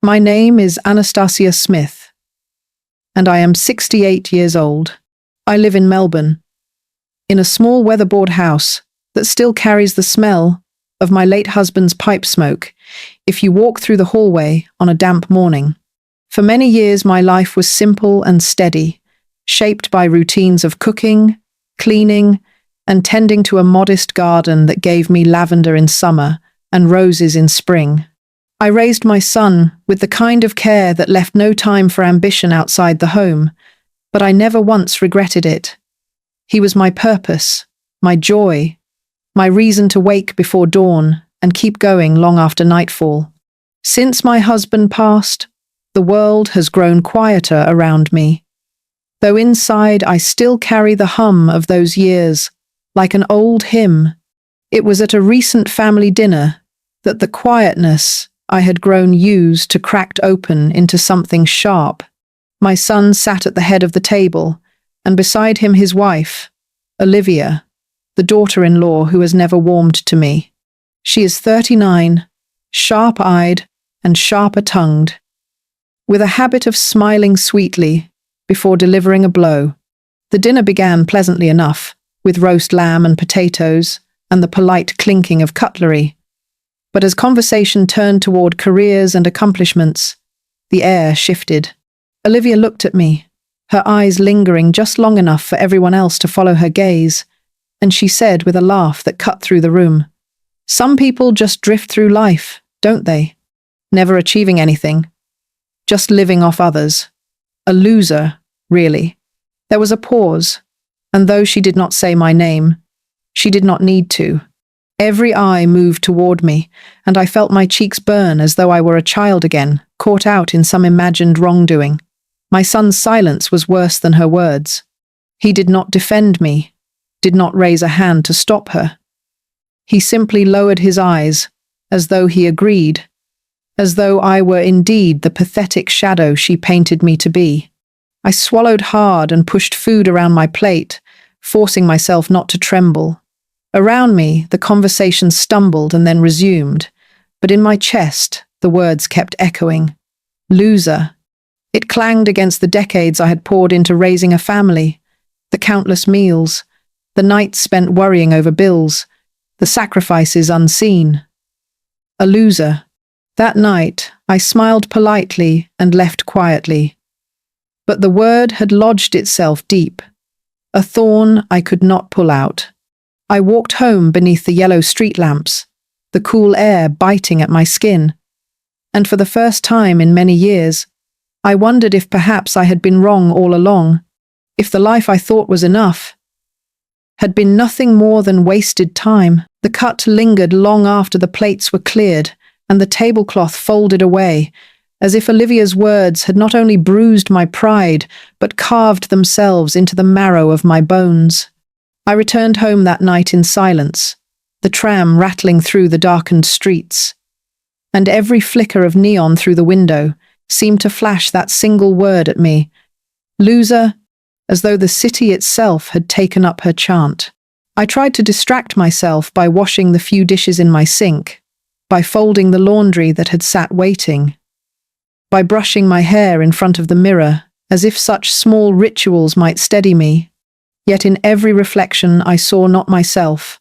My name is Anastasia Smith, and I am 68 years old. I live in Melbourne, in a small weatherboard house that still carries the smell of my late husband's pipe smoke if you walk through the hallway on a damp morning. For many years, my life was simple and steady, shaped by routines of cooking, cleaning, and tending to a modest garden that gave me lavender in summer and roses in spring. I raised my son with the kind of care that left no time for ambition outside the home, but I never once regretted it. He was my purpose, my joy, my reason to wake before dawn and keep going long after nightfall. Since my husband passed, the world has grown quieter around me, though inside I still carry the hum of those years, like an old hymn. It was at a recent family dinner that the quietness I had grown used to cracked open into something sharp. My son sat at the head of the table, and beside him his wife, Olivia, the daughter-in-law who has never warmed to me. She is 39, sharp-eyed and sharper-tongued, with a habit of smiling sweetly before delivering a blow. The dinner began pleasantly enough, with roast lamb and potatoes and the polite clinking of cutlery. But as conversation turned toward careers and accomplishments, the air shifted. Olivia looked at me, her eyes lingering just long enough for everyone else to follow her gaze, and she said with a laugh that cut through the room, "Some people just drift through life, don't they? Never achieving anything. Just living off others. A loser, really." There was a pause, and though she did not say my name, she did not need to. Every eye moved toward me, and I felt my cheeks burn as though I were a child again, caught out in some imagined wrongdoing. My son's silence was worse than her words. He did not defend me, did not raise a hand to stop her. He simply lowered his eyes, as though he agreed, as though I were indeed the pathetic shadow she painted me to be. I swallowed hard and pushed food around my plate, forcing myself not to tremble. Around me, the conversation stumbled and then resumed, but in my chest, the words kept echoing. Loser. It clanged against the decades I had poured into raising a family, the countless meals, the nights spent worrying over bills, the sacrifices unseen. A loser. That night, I smiled politely and left quietly. But the word had lodged itself deep, a thorn I could not pull out. I walked home beneath the yellow street lamps, the cool air biting at my skin, and for the first time in many years, I wondered if perhaps I had been wrong all along, if the life I thought was enough had been nothing more than wasted time. The cut lingered long after the plates were cleared and the tablecloth folded away, as if Olivia's words had not only bruised my pride, but carved themselves into the marrow of my bones. I returned home that night in silence, the tram rattling through the darkened streets, and every flicker of neon through the window seemed to flash that single word at me, loser, as though the city itself had taken up her chant. I tried to distract myself by washing the few dishes in my sink, by folding the laundry that had sat waiting, by brushing my hair in front of the mirror, as if such small rituals might steady me. Yet in every reflection I saw not myself,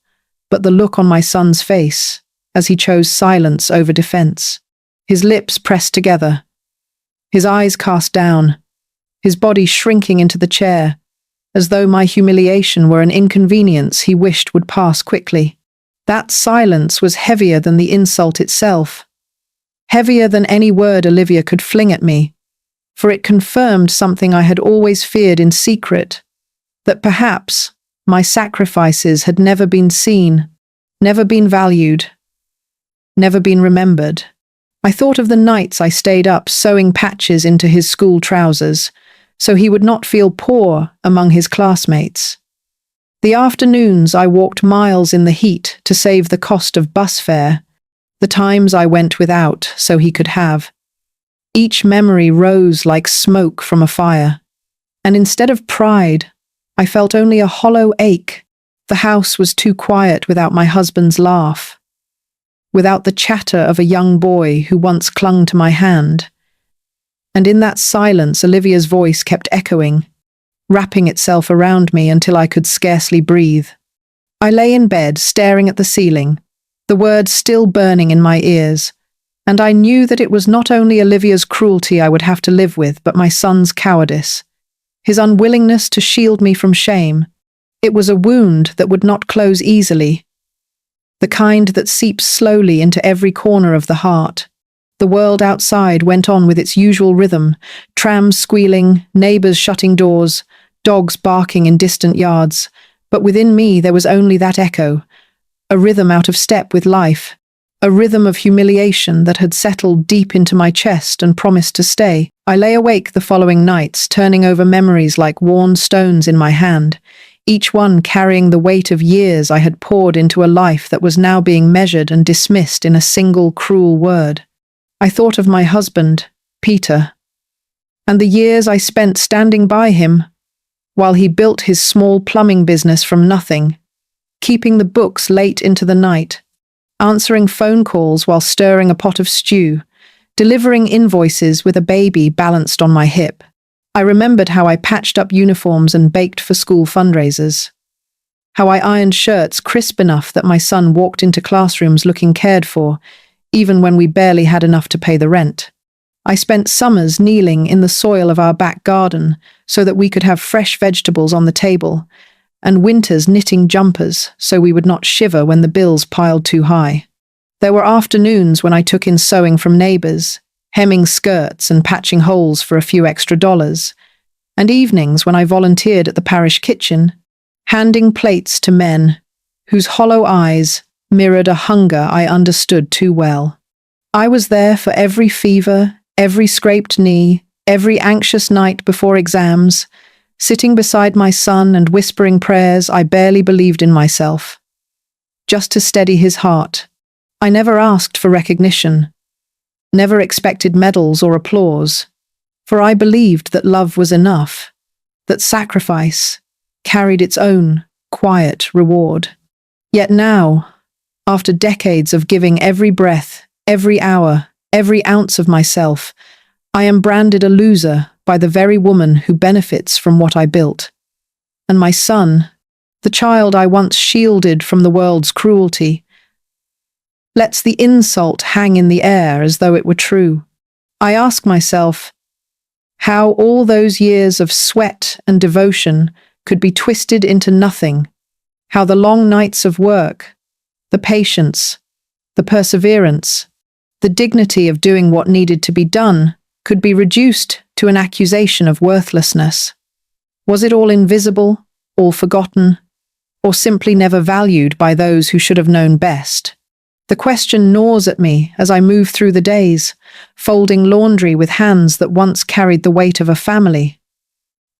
but the look on my son's face, as he chose silence over defense. His lips pressed together, his eyes cast down, his body shrinking into the chair, as though my humiliation were an inconvenience he wished would pass quickly. That silence was heavier than the insult itself, heavier than any word Olivia could fling at me, for it confirmed something I had always feared in secret, that perhaps my sacrifices had never been seen, never been valued, never been remembered. I thought of the nights I stayed up sewing patches into his school trousers, so he would not feel poor among his classmates. The afternoons I walked miles in the heat to save the cost of bus fare, the times I went without so he could have. Each memory rose like smoke from a fire, and instead of pride, I felt only a hollow ache. The house was too quiet without my husband's laugh. without the chatter of a young boy who once clung to my hand. And in that silence, Olivia's voice kept echoing, wrapping itself around me until I could scarcely breathe. I lay in bed, staring at the ceiling, the words still burning in my ears, and I knew that it was not only Olivia's cruelty I would have to live with, but my son's cowardice, his unwillingness to shield me from shame. It was a wound that would not close easily, the kind that seeps slowly into every corner of the heart. The world outside went on with its usual rhythm, trams squealing, neighbors shutting doors, dogs barking in distant yards, but within me there was only that echo, a rhythm out of step with life, a rhythm of humiliation that had settled deep into my chest and promised to stay. I lay awake the following nights, turning over memories like worn stones in my hand, each one carrying the weight of years I had poured into a life that was now being measured and dismissed in a single cruel word. I thought of my husband, Peter, and the years I spent standing by him while he built his small plumbing business from nothing, keeping the books late into the night, answering phone calls while stirring a pot of stew, delivering invoices with a baby balanced on my hip. I remembered how I patched up uniforms and baked for school fundraisers, how I ironed shirts crisp enough that my son walked into classrooms looking cared for, even when we barely had enough to pay the rent. I spent summers kneeling in the soil of our back garden so that we could have fresh vegetables on the table, and winters knitting jumpers so we would not shiver when the bills piled too high. There were afternoons when I took in sewing from neighbors, hemming skirts and patching holes for a few extra dollars, and evenings when I volunteered at the parish kitchen, handing plates to men whose hollow eyes mirrored a hunger I understood too well. I was there for every fever, every scraped knee, every anxious night before exams, sitting beside my son and whispering prayers I barely believed in myself, just to steady his heart. I never asked for recognition, never expected medals or applause, for I believed that love was enough, that sacrifice carried its own quiet reward. Yet now, after decades of giving every breath, every hour, every ounce of myself, I am branded a loser by the very woman who benefits from what I built. And my son, the child I once shielded from the world's cruelty, lets the insult hang in the air as though it were true. I ask myself how all those years of sweat and devotion could be twisted into nothing, how the long nights of work, the patience, the perseverance, the dignity of doing what needed to be done could be reduced to an accusation of worthlessness. Was it all invisible, all forgotten, or simply never valued by those who should have known best? The question gnaws at me as I move through the days, folding laundry with hands that once carried the weight of a family.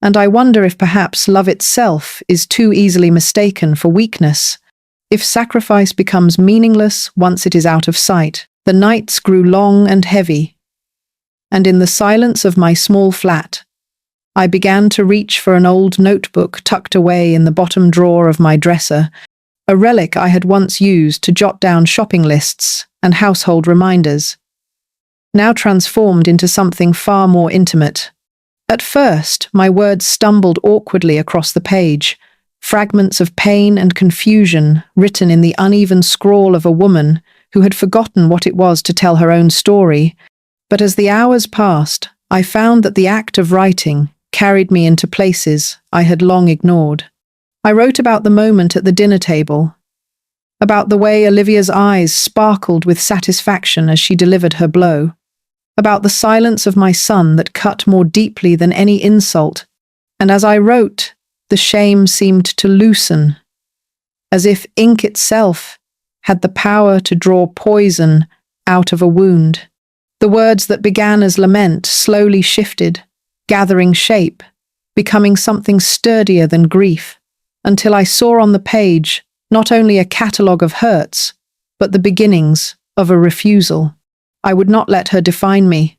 And I wonder if perhaps love itself is too easily mistaken for weakness. If sacrifice becomes meaningless once it is out of sight. The nights grew long and heavy, and in the silence of my small flat, I began to reach for an old notebook tucked away in the bottom drawer of my dresser, a relic I had once used to jot down shopping lists and household reminders, now transformed into something far more intimate. At first, my words stumbled awkwardly across the page, fragments of pain and confusion written in the uneven scrawl of a woman who had forgotten what it was to tell her own story. But as the hours passed, I found that the act of writing carried me into places I had long ignored. I wrote about the moment at the dinner table, about the way Olivia's eyes sparkled with satisfaction as she delivered her blow, about the silence of my son that cut more deeply than any insult, and as I wrote, the shame seemed to loosen, as if ink itself had the power to draw poison out of a wound. The words that began as lament slowly shifted, gathering shape, becoming something sturdier than grief, until I saw on the page not only a catalogue of hurts, but the beginnings of a refusal. I would not let her define me,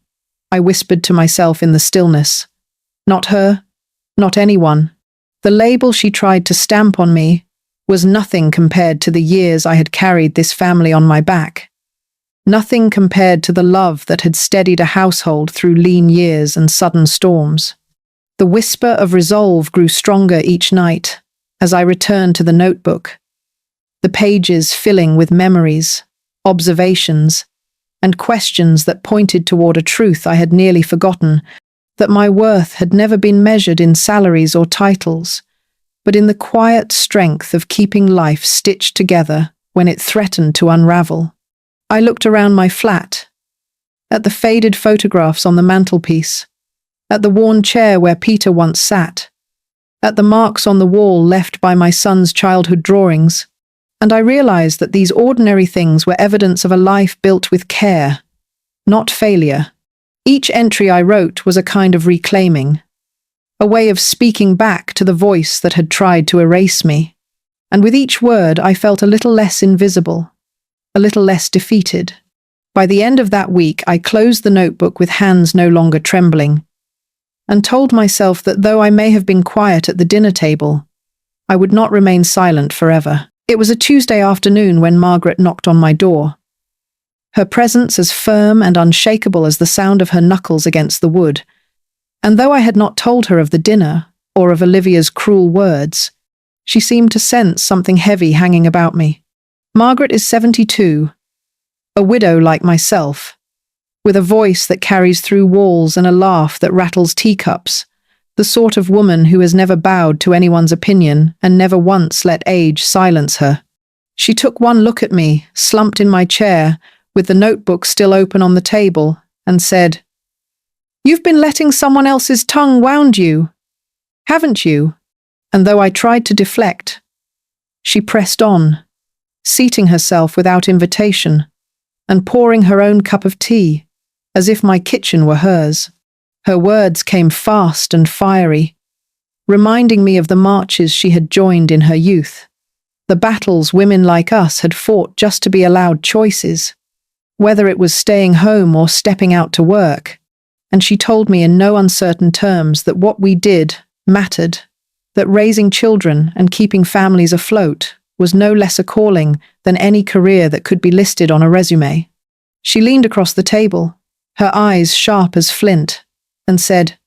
I whispered to myself in the stillness. Not her, not anyone. The label she tried to stamp on me was nothing compared to the years I had carried this family on my back. Nothing compared to the love that had steadied a household through lean years and sudden storms. The whisper of resolve grew stronger each night as I returned to the notebook, the pages filling with memories, observations, and questions that pointed toward a truth I had nearly forgotten, that my worth had never been measured in salaries or titles, but in the quiet strength of keeping life stitched together when it threatened to unravel. I looked around my flat, at the faded photographs on the mantelpiece, at the worn chair where Peter once sat, at the marks on the wall left by my son's childhood drawings, and I realized that these ordinary things were evidence of a life built with care, not failure. Each entry I wrote was a kind of reclaiming, a way of speaking back to the voice that had tried to erase me, and with each word I felt a little less invisible, a little less defeated. By the end of that week, I closed the notebook with hands no longer trembling, and told myself that though I may have been quiet at the dinner table, I would not remain silent forever. It was a Tuesday afternoon when Margaret knocked on my door, her presence as firm and unshakable as the sound of her knuckles against the wood. And though I had not told her of the dinner or of Olivia's cruel words, she seemed to sense something heavy hanging about me. Margaret is 72, a widow like myself, with a voice that carries through walls and a laugh that rattles teacups, the sort of woman who has never bowed to anyone's opinion and never once let age silence her. She took one look at me, slumped in my chair, with the notebook still open on the table, and said, "You've been letting someone else's tongue wound you, haven't you?" And though I tried to deflect, she pressed on, seating herself without invitation, and pouring her own cup of tea, as if my kitchen were hers. Her words came fast and fiery, reminding me of the marches she had joined in her youth, the battles women like us had fought just to be allowed choices, whether it was staying home or stepping out to work. And she told me in no uncertain terms that what we did mattered, that raising children and keeping families afloat was no less a calling than any career that could be listed on a resume. She leaned across the table, her eyes sharp as flint, and said,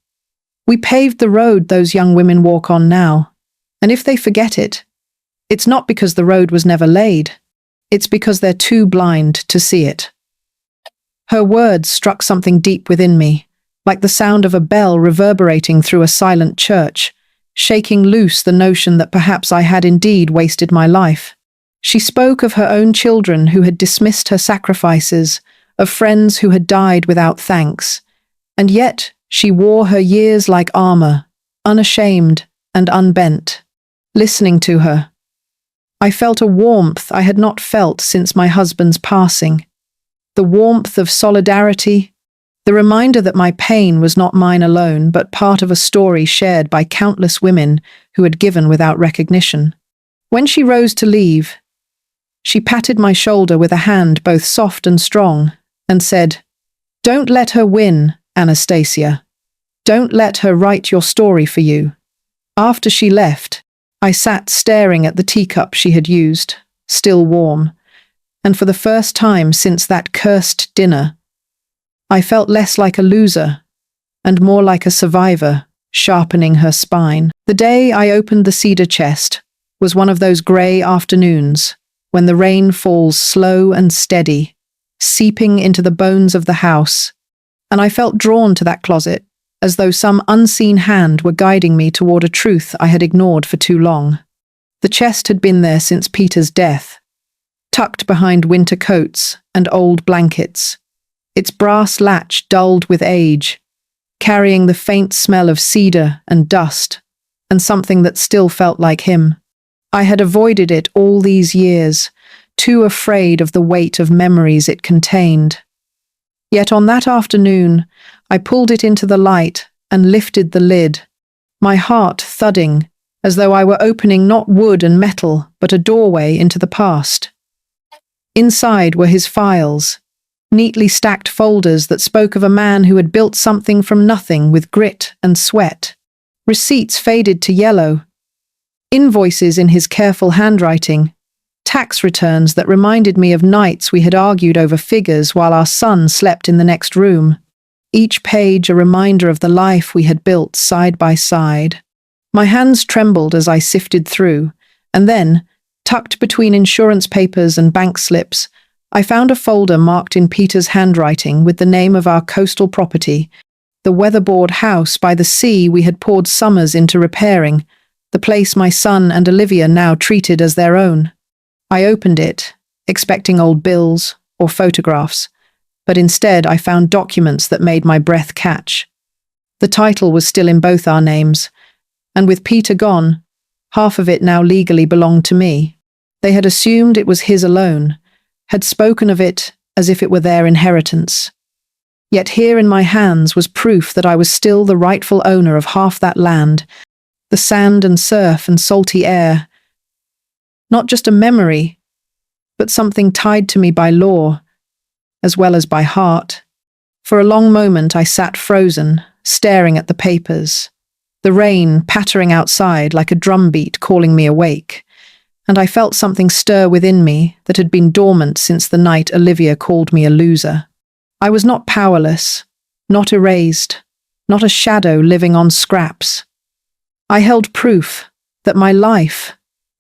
"We paved the road those young women walk on now, and if they forget it, it's not because the road was never laid, it's because they're too blind to see it." Her words struck something deep within me, like the sound of a bell reverberating through a silent church, shaking loose the notion that perhaps I had indeed wasted my life. She spoke of her own children who had dismissed her sacrifices, of friends who had died without thanks, and yet she wore her years like armor, unashamed and unbent. Listening to her, I felt a warmth I had not felt since my husband's passing, the warmth of solidarity, the reminder that my pain was not mine alone, but part of a story shared by countless women who had given without recognition. When she rose to leave, she patted my shoulder with a hand both soft and strong, and said, "Don't let her win, Anastasia. Don't let her write your story for you." After she left, I sat staring at the teacup she had used, still warm, and for the first time since that cursed dinner, I felt less like a loser and more like a survivor, sharpening her spine. The day I opened the cedar chest was one of those grey afternoons when the rain falls slow and steady, seeping into the bones of the house, and I felt drawn to that closet, as though some unseen hand were guiding me toward a truth I had ignored for too long. The chest had been there since Peter's death, tucked behind winter coats and old blankets, its brass latch dulled with age, carrying the faint smell of cedar and dust, and something that still felt like him. I had avoided it all these years, too afraid of the weight of memories it contained. Yet on that afternoon, I pulled it into the light and lifted the lid, my heart thudding as though I were opening not wood and metal, but a doorway into the past. Inside were his files, neatly stacked folders that spoke of a man who had built something from nothing with grit and sweat, receipts faded to yellow, invoices in his careful handwriting, tax returns that reminded me of nights we had argued over figures while our son slept in the next room. Each page a reminder of the life we had built side by side. My hands trembled as I sifted through, and then, tucked between insurance papers and bank slips, I found a folder marked in Peter's handwriting with the name of our coastal property, the weatherboard house by the sea we had poured summers into repairing, the place my son and Olivia now treated as their own. I opened it, expecting old bills or photographs, but instead I found documents that made my breath catch. The title was still in both our names, and with Peter gone, half of it now legally belonged to me. They had assumed it was his alone, had spoken of it as if it were their inheritance. Yet here in my hands was proof that I was still the rightful owner of half that land, the sand and surf and salty air. Not just a memory, but something tied to me by law, as well as by heart. For a long moment I sat frozen, staring at the papers, the rain pattering outside like a drumbeat calling me awake, and I felt something stir within me that had been dormant since the night Olivia called me a loser. I was not powerless, not erased, not a shadow living on scraps. I held proof that my life,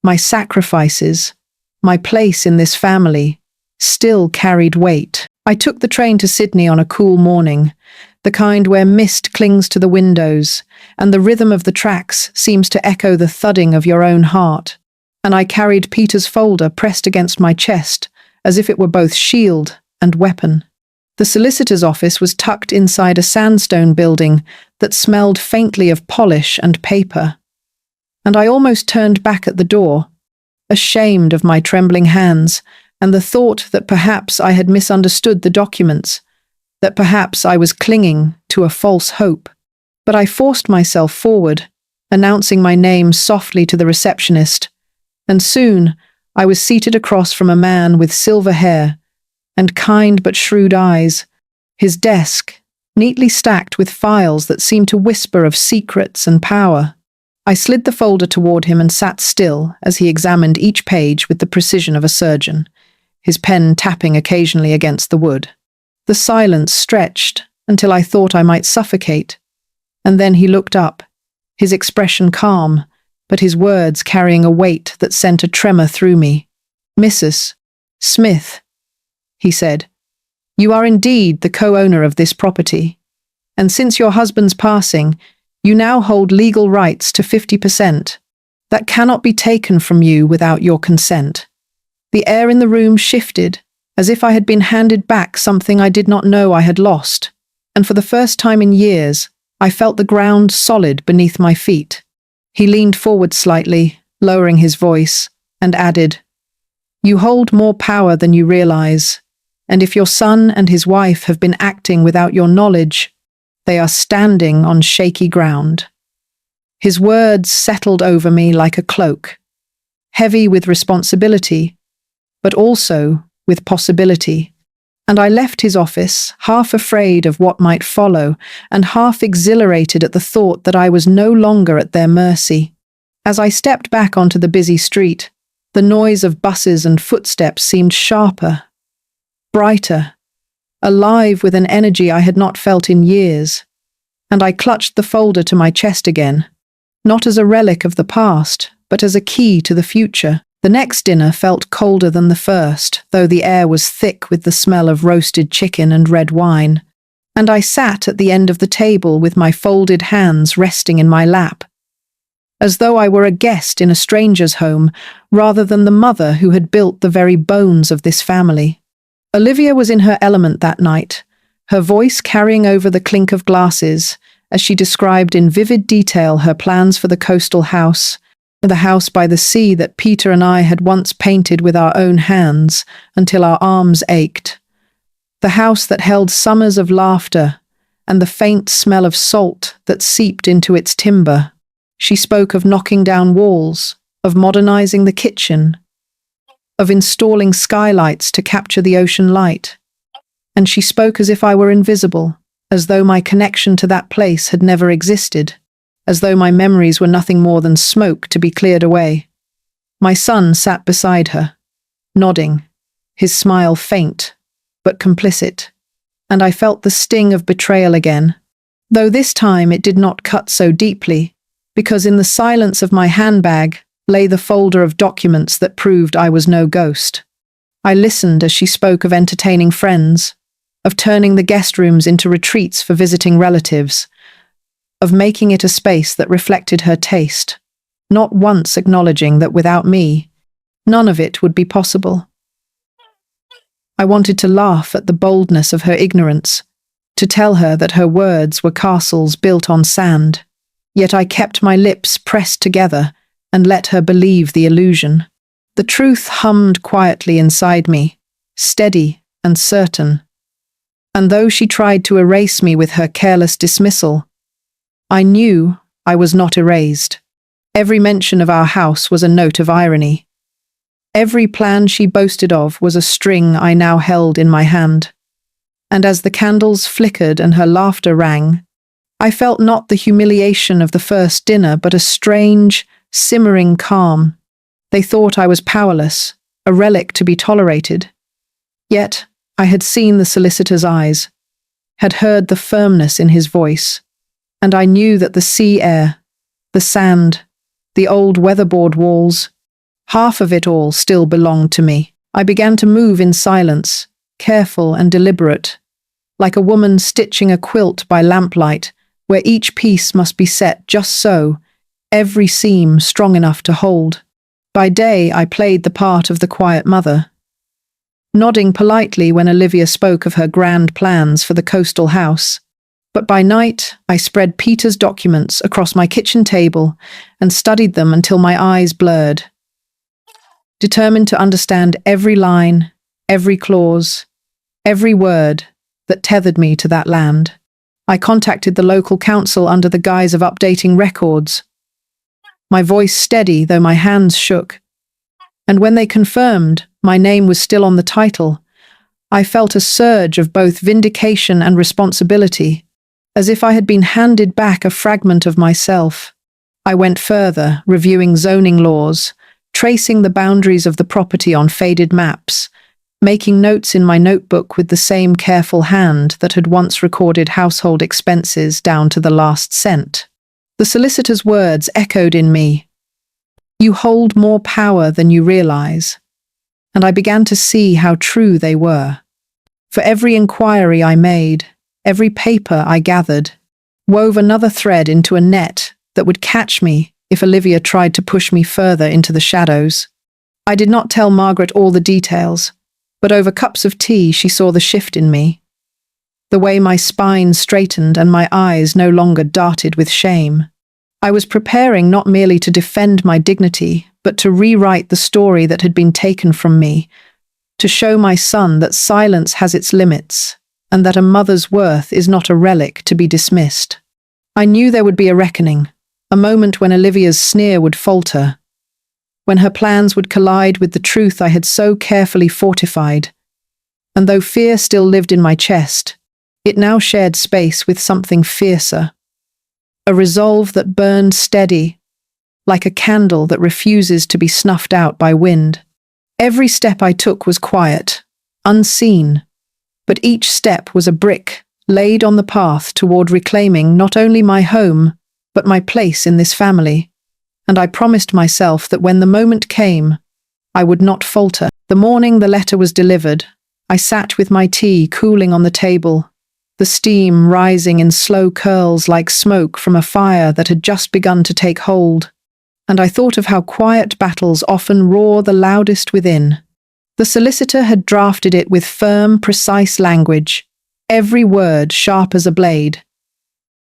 my sacrifices, my place in this family still carried weight. I took the train to Sydney on a cool morning, the kind where mist clings to the windows and the rhythm of the tracks seems to echo the thudding of your own heart, and I carried Peter's folder pressed against my chest as if it were both shield and weapon. The solicitor's office was tucked inside a sandstone building that smelled faintly of polish and paper, and I almost turned back at the door, ashamed of my trembling hands and the thought that perhaps I had misunderstood the documents, that perhaps I was clinging to a false hope. But I forced myself forward, announcing my name softly to the receptionist, and soon I was seated across from a man with silver hair and kind but shrewd eyes, his desk neatly stacked with files that seemed to whisper of secrets and power. I slid the folder toward him and sat still as he examined each page with the precision of a surgeon, his pen tapping occasionally against the wood. The silence stretched until I thought I might suffocate, and then he looked up, his expression calm, but his words carrying a weight that sent a tremor through me. "Mrs. Smith," he said, "you are indeed the co-owner of this property, and since your husband's passing, you now hold legal rights to 50%. That cannot be taken from you without your consent." The air in the room shifted, as if I had been handed back something I did not know I had lost, and for the first time in years, I felt the ground solid beneath my feet. He leaned forward slightly, lowering his voice, and added, "You hold more power than you realize, and if your son and his wife have been acting without your knowledge, they are standing on shaky ground." His words settled over me like a cloak, heavy with responsibility, but also with possibility. And I left his office, half afraid of what might follow, and half exhilarated at the thought that I was no longer at their mercy. As I stepped back onto the busy street, the noise of buses and footsteps seemed sharper, brighter, alive with an energy I had not felt in years, and I clutched the folder to my chest again, not as a relic of the past, but as a key to the future. The next dinner felt colder than the first, though the air was thick with the smell of roasted chicken and red wine, and I sat at the end of the table with my folded hands resting in my lap, as though I were a guest in a stranger's home rather than the mother who had built the very bones of this family. Olivia was in her element that night, her voice carrying over the clink of glasses as she described in vivid detail her plans for the coastal house, the house by the sea that Peter and I had once painted with our own hands until our arms ached. The house that held summers of laughter and the faint smell of salt that seeped into its timber. She spoke of knocking down walls, of modernizing the kitchen, of installing skylights to capture the ocean light. And she spoke as if I were invisible, as though my connection to that place had never existed, as though my memories were nothing more than smoke to be cleared away. My son sat beside her, nodding, his smile faint, but complicit, and I felt the sting of betrayal again, though this time it did not cut so deeply, because in the silence of my handbag lay the folder of documents that proved I was no ghost. I listened as she spoke of entertaining friends, of turning the guest rooms into retreats for visiting relatives, of making it a space that reflected her taste, not once acknowledging that without me, none of it would be possible. I wanted to laugh at the boldness of her ignorance, to tell her that her words were castles built on sand, yet I kept my lips pressed together and let her believe the illusion. The truth hummed quietly inside me, steady and certain. And though she tried to erase me with her careless dismissal, I knew I was not erased. Every mention of our house was a note of irony. Every plan she boasted of was a string I now held in my hand. And as the candles flickered and her laughter rang, I felt not the humiliation of the first dinner, but a strange, simmering calm. They thought I was powerless, a relic to be tolerated. Yet I had seen the solicitor's eyes, had heard the firmness in his voice, and I knew that the sea air, the sand, the old weatherboard walls, half of it all still belonged to me. I began to move in silence, careful and deliberate, like a woman stitching a quilt by lamplight, where each piece must be set just so, every seam strong enough to hold. By day, I played the part of the quiet mother, nodding politely when Olivia spoke of her grand plans for the coastal house. But by night, I spread Peter's documents across my kitchen table and studied them until my eyes blurred, determined to understand every line, every clause, every word that tethered me to that land. I contacted the local council under the guise of updating records, my voice steady though my hands shook. And when they confirmed my name was still on the title, I felt a surge of both vindication and responsibility, as if I had been handed back a fragment of myself. I went further, reviewing zoning laws, tracing the boundaries of the property on faded maps, making notes in my notebook with the same careful hand that had once recorded household expenses down to the last cent. The solicitor's words echoed in me. "You hold more power than you realize." And I began to see how true they were. For every inquiry I made, every paper I gathered, wove another thread into a net that would catch me if Olivia tried to push me further into the shadows. I did not tell Margaret all the details, but over cups of tea she saw the shift in me. The way my spine straightened and my eyes no longer darted with shame. I was preparing not merely to defend my dignity, but to rewrite the story that had been taken from me, to show my son that silence has its limits, and that a mother's worth is not a relic to be dismissed. I knew there would be a reckoning, a moment when Olivia's sneer would falter, when her plans would collide with the truth I had so carefully fortified. And though fear still lived in my chest, it now shared space with something fiercer, a resolve that burned steady, like a candle that refuses to be snuffed out by wind. Every step I took was quiet, unseen, but each step was a brick laid on the path toward reclaiming not only my home, but my place in this family. And I promised myself that when the moment came, I would not falter. The morning the letter was delivered, I sat with my tea cooling on the table, the steam rising in slow curls like smoke from a fire that had just begun to take hold. And I thought of how quiet battles often roar the loudest within. The solicitor had drafted it with firm, precise language, every word sharp as a blade,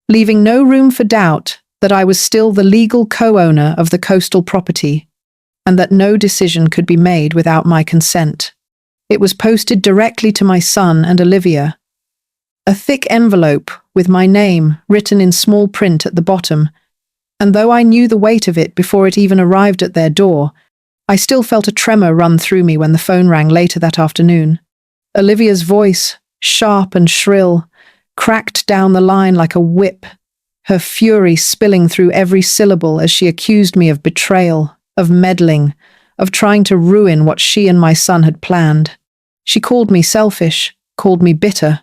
leaving no room for doubt that I was still the legal co-owner of the coastal property, and that no decision could be made without my consent. It was posted directly to my son and Olivia, a thick envelope with my name written in small print at the bottom, and though I knew the weight of it before it even arrived at their door, I still felt a tremor run through me when the phone rang later that afternoon. Olivia's voice, sharp and shrill, cracked down the line like a whip, her fury spilling through every syllable as she accused me of betrayal, of meddling, of trying to ruin what she and my son had planned. She called me selfish, called me bitter,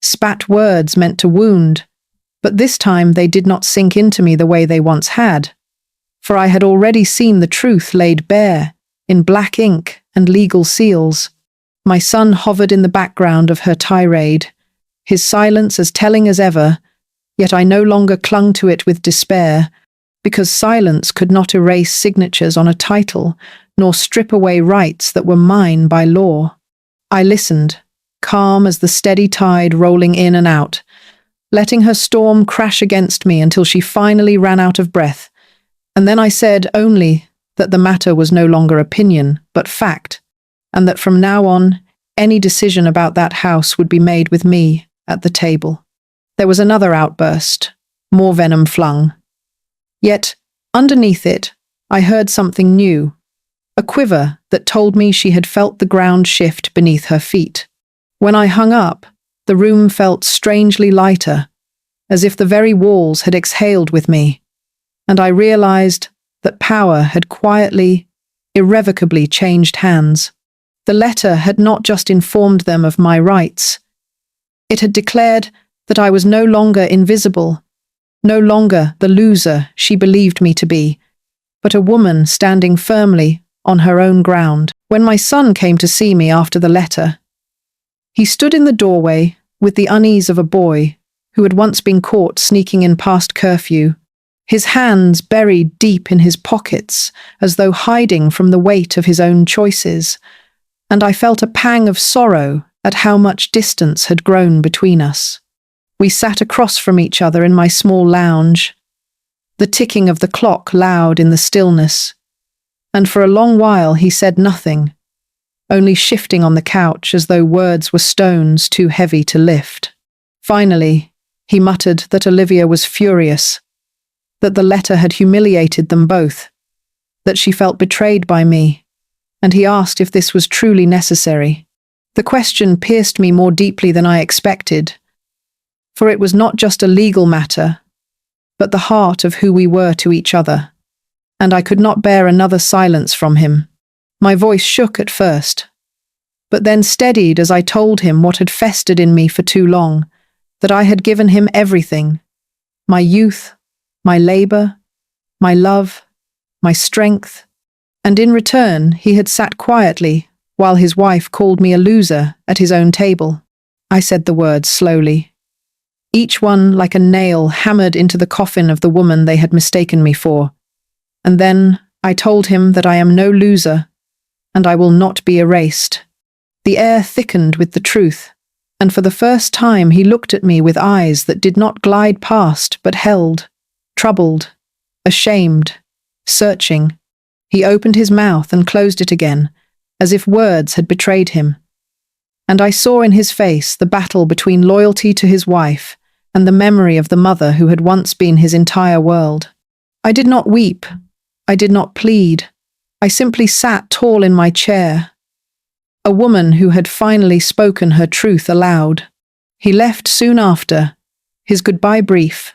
spat words meant to wound, but this time they did not sink into me the way they once had, for I had already seen the truth laid bare in black ink and legal seals. My son hovered in the background of her tirade, his silence as telling as ever, yet I no longer clung to it with despair, because silence could not erase signatures on a title, nor strip away rights that were mine by law. I listened, calm as the steady tide rolling in and out, letting her storm crash against me until she finally ran out of breath, and then I said only that the matter was no longer opinion, but fact, and that from now on, any decision about that house would be made with me at the table. There was another outburst, more venom flung. Yet, underneath it, I heard something new, a quiver that told me she had felt the ground shift beneath her feet. When I hung up, the room felt strangely lighter, as if the very walls had exhaled with me, and I realized that power had quietly, irrevocably changed hands. The letter had not just informed them of my rights. It had declared that I was no longer invisible, no longer the loser she believed me to be, but a woman standing firmly on her own ground. When my son came to see me after the letter, he stood in the doorway with the unease of a boy who had once been caught sneaking in past curfew, his hands buried deep in his pockets as though hiding from the weight of his own choices, and I felt a pang of sorrow at how much distance had grown between us. We sat across from each other in my small lounge, the ticking of the clock loud in the stillness, and for a long while he said nothing, only shifting on the couch as though words were stones too heavy to lift. Finally, he muttered that Olivia was furious, that the letter had humiliated them both, that she felt betrayed by me, and he asked if this was truly necessary. The question pierced me more deeply than I expected, for it was not just a legal matter, but the heart of who we were to each other, and I could not bear another silence from him. My voice shook at first, but then steadied as I told him what had festered in me for too long, that I had given him everything, my youth, my labor, my love, my strength, and in return he had sat quietly while his wife called me a loser at his own table. I said the words slowly, each one like a nail hammered into the coffin of the woman they had mistaken me for, and then I told him that I am no loser, and I will not be erased. The air thickened with the truth, and for the first time he looked at me with eyes that did not glide past but held, troubled, ashamed, searching. He opened his mouth and closed it again, as if words had betrayed him. And I saw in his face the battle between loyalty to his wife and the memory of the mother who had once been his entire world. I did not weep. I did not plead. I simply sat tall in my chair, a woman who had finally spoken her truth aloud. He left soon after, his goodbye brief,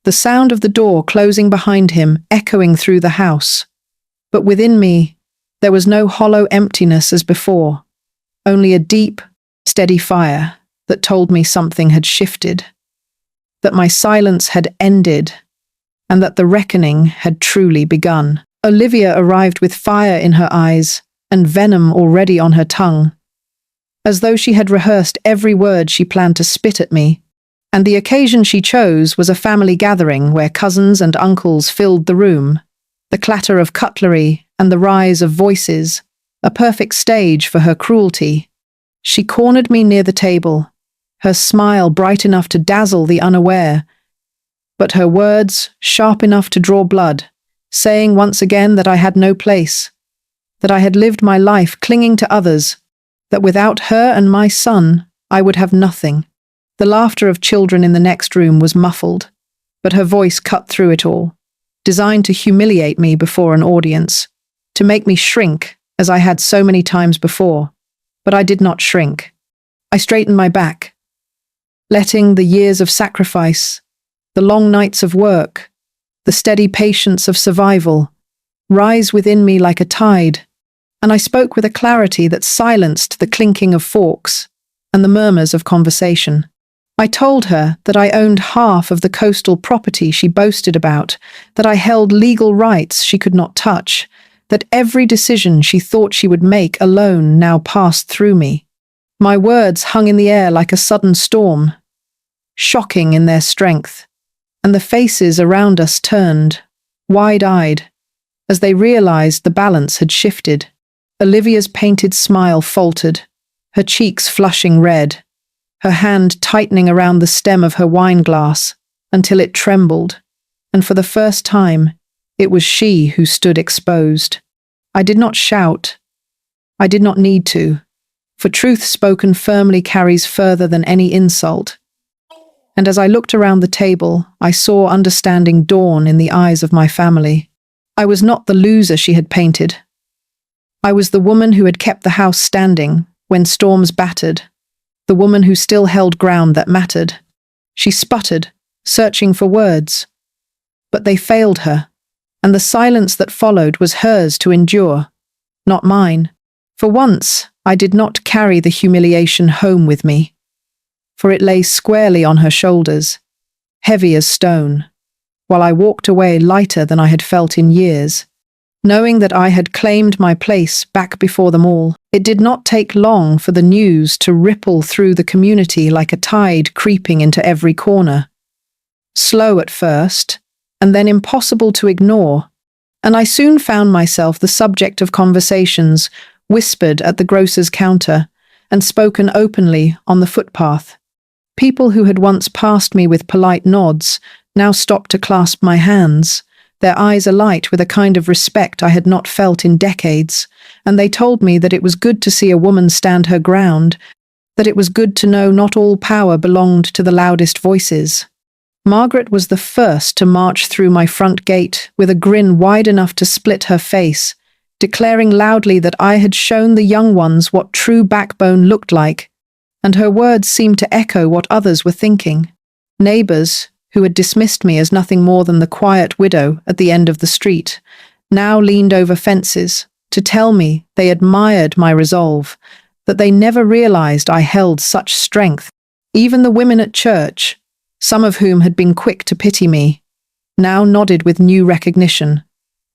the sound of the door closing behind him echoing through the house. But within me, there was no hollow emptiness as before, only a deep, steady fire that told me something had shifted, that my silence had ended, and that the reckoning had truly begun. Olivia arrived with fire in her eyes and venom already on her tongue, as though she had rehearsed every word she planned to spit at me, and the occasion she chose was a family gathering where cousins and uncles filled the room, the clatter of cutlery and the rise of voices, a perfect stage for her cruelty. She cornered me near the table, her smile bright enough to dazzle the unaware, but her words sharp enough to draw blood, saying once again that I had no place, that I had lived my life clinging to others, that without her and my son, I would have nothing. The laughter of children in the next room was muffled, but her voice cut through it all, designed to humiliate me before an audience, to make me shrink as I had so many times before. But I did not shrink. I straightened my back, letting the years of sacrifice, the long nights of work, the steady patience of survival, rise within me like a tide, and I spoke with a clarity that silenced the clinking of forks and the murmurs of conversation. I told her that I owned half of the coastal property she boasted about, that I held legal rights she could not touch, that every decision she thought she would make alone now passed through me. My words hung in the air like a sudden storm, shocking in their strength, and the faces around us turned, wide-eyed, as they realized the balance had shifted. Olivia's painted smile faltered, her cheeks flushing red, her hand tightening around the stem of her wine glass until it trembled, and for the first time, it was she who stood exposed. I did not shout. I did not need to, for truth spoken firmly carries further than any insult. And as I looked around the table, I saw understanding dawn in the eyes of my family. I was not the loser she had painted. I was the woman who had kept the house standing when storms battered, the woman who still held ground that mattered. She sputtered, searching for words. But they failed her, and the silence that followed was hers to endure, not mine. For once, I did not carry the humiliation home with me, for it lay squarely on her shoulders, heavy as stone, while I walked away lighter than I had felt in years, knowing that I had claimed my place back before them all. It did not take long for the news to ripple through the community like a tide creeping into every corner. Slow at first, and then impossible to ignore, and I soon found myself the subject of conversations whispered at the grocer's counter and spoken openly on the footpath. People who had once passed me with polite nods now stopped to clasp my hands, their eyes alight with a kind of respect I had not felt in decades, and they told me that it was good to see a woman stand her ground, that it was good to know not all power belonged to the loudest voices. Margaret was the first to march through my front gate with a grin wide enough to split her face, declaring loudly that I had shown the young ones what true backbone looked like, and her words seemed to echo what others were thinking. Neighbors, who had dismissed me as nothing more than the quiet widow at the end of the street, now leaned over fences to tell me they admired my resolve, that they never realized I held such strength. Even the women at church, some of whom had been quick to pity me, now nodded with new recognition,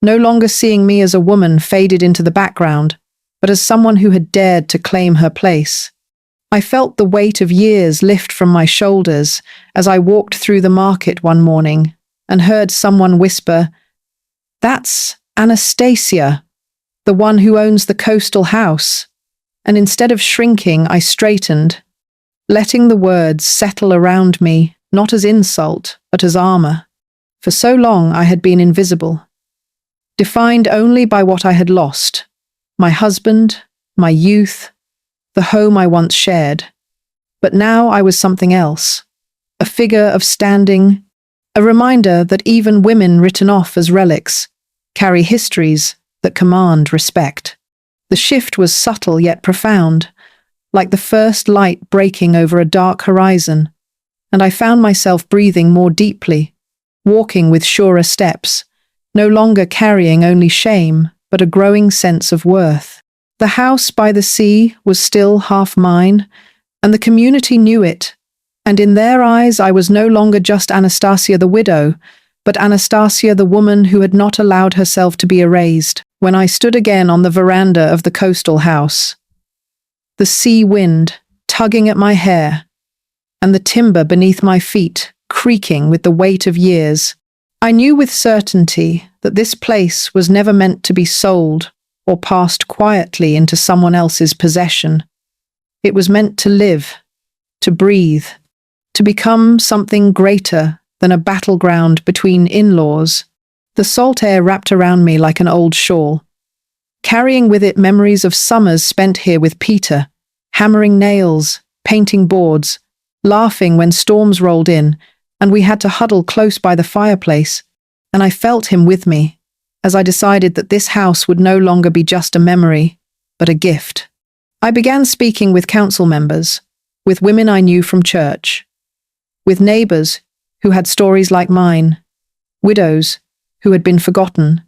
no longer seeing me as a woman faded into the background, but as someone who had dared to claim her place. I felt the weight of years lift from my shoulders as I walked through the market one morning and heard someone whisper, "That's Anastasia, the one who owns the coastal house." And instead of shrinking, I straightened, letting the words settle around me, not as insult, but as armor. For so long I had been invisible, defined only by what I had lost: my husband, my youth, the home I once shared. But now I was something else, a figure of standing, a reminder that even women written off as relics carry histories that command respect. The shift was subtle yet profound, like the first light breaking over a dark horizon, and I found myself breathing more deeply, walking with surer steps, no longer carrying only shame, but a growing sense of worth. The house by the sea was still half mine, and the community knew it, and in their eyes I was no longer just Anastasia the widow, but Anastasia the woman who had not allowed herself to be erased. When I stood again on the veranda of the coastal house, the sea wind tugging at my hair, and the timber beneath my feet creaking with the weight of years, I knew with certainty that this place was never meant to be sold or passed quietly into someone else's possession. It was meant to live, to breathe, to become something greater than a battleground between in-laws. The salt air wrapped around me like an old shawl, carrying with it memories of summers spent here with Peter, hammering nails, painting boards, laughing when storms rolled in, and we had to huddle close by the fireplace, and I felt him with me, as I decided that this house would no longer be just a memory, but a gift. I began speaking with council members, with women I knew from church, with neighbors who had stories like mine, widows who had been forgotten,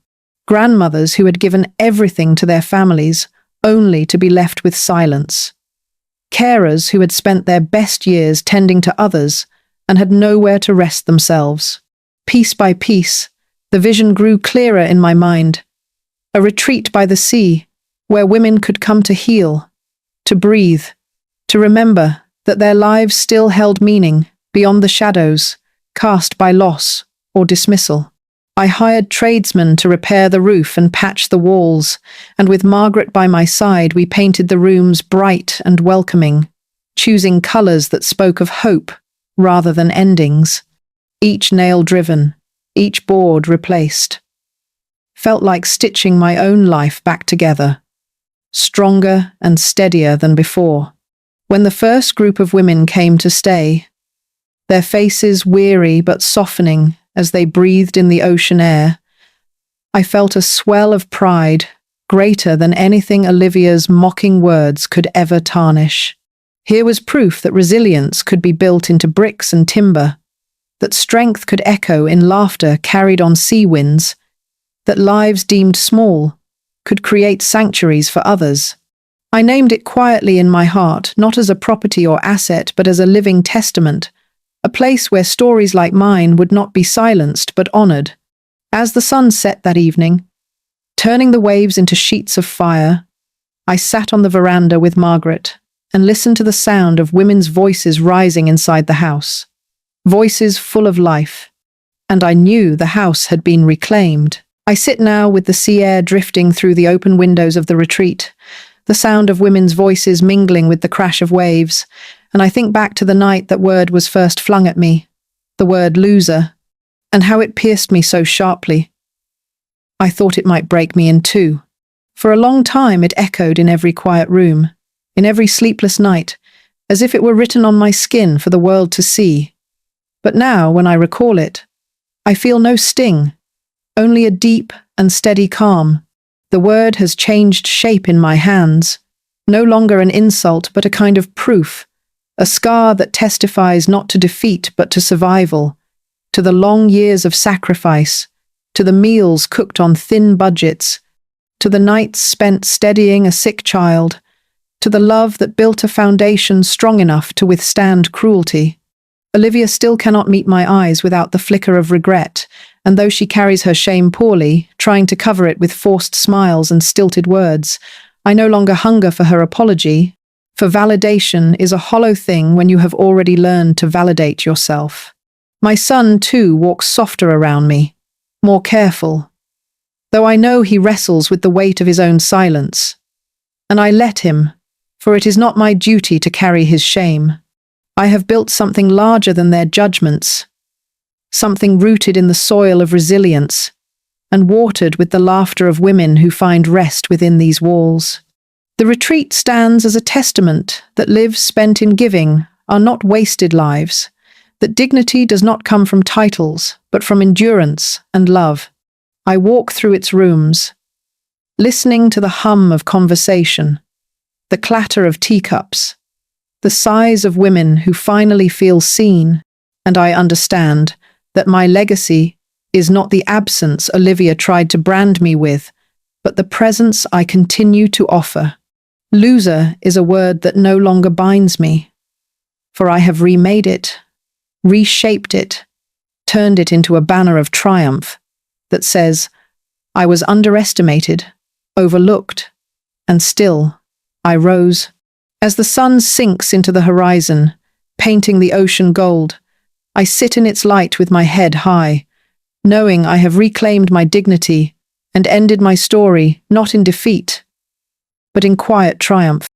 grandmothers who had given everything to their families only to be left with silence, carers who had spent their best years tending to others and had nowhere to rest themselves. Piece by piece, the vision grew clearer in my mind. A retreat by the sea, where women could come to heal, to breathe, to remember that their lives still held meaning beyond the shadows cast by loss or dismissal. I hired tradesmen to repair the roof and patch the walls, and with Margaret by my side, we painted the rooms bright and welcoming, choosing colours that spoke of hope rather than endings. Each nail driven, each board replaced. Felt like stitching my own life back together, stronger and steadier than before. When the first group of women came to stay, their faces weary but softening as they breathed in the ocean air, I felt a swell of pride greater than anything Olivia's mocking words could ever tarnish. Here was proof that resilience could be built into bricks and timber, that strength could echo in laughter carried on sea winds, that lives deemed small could create sanctuaries for others. I named it quietly in my heart, not as a property or asset, but as a living testament, a place where stories like mine would not be silenced but honored. As the sun set that evening, turning the waves into sheets of fire, I sat on the veranda with Margaret and listened to the sound of women's voices rising inside the house. Voices full of life, and I knew the house had been reclaimed. I sit now with the sea air drifting through the open windows of the retreat, the sound of women's voices mingling with the crash of waves, and I think back to the night that word was first flung at me, the word loser, and how it pierced me so sharply. I thought it might break me in two. For a long time it echoed in every quiet room, in every sleepless night, as if it were written on my skin for the world to see. But now, when I recall it, I feel no sting, only a deep and steady calm. The word has changed shape in my hands, no longer an insult but a kind of proof, a scar that testifies not to defeat but to survival, to the long years of sacrifice, to the meals cooked on thin budgets, to the nights spent steadying a sick child, to the love that built a foundation strong enough to withstand cruelty. Olivia still cannot meet my eyes without the flicker of regret, and though she carries her shame poorly, trying to cover it with forced smiles and stilted words, I no longer hunger for her apology, for validation is a hollow thing when you have already learned to validate yourself. My son, too, walks softer around me, more careful, though I know he wrestles with the weight of his own silence. And I let him, for it is not my duty to carry his shame. I have built something larger than their judgments, something rooted in the soil of resilience, and watered with the laughter of women who find rest within these walls. The retreat stands as a testament that lives spent in giving are not wasted lives, that dignity does not come from titles, but from endurance and love. I walk through its rooms, listening to the hum of conversation, the clatter of teacups, the sighs of women who finally feel seen, and I understand that my legacy is not the absence Olivia tried to brand me with, but the presence I continue to offer. Loser is a word that no longer binds me, for I have remade it, reshaped it, turned it into a banner of triumph that says, I was underestimated, overlooked, and still I rose. As the sun sinks into the horizon, painting the ocean gold, I sit in its light with my head high, knowing I have reclaimed my dignity and ended my story not in defeat, but in quiet triumph.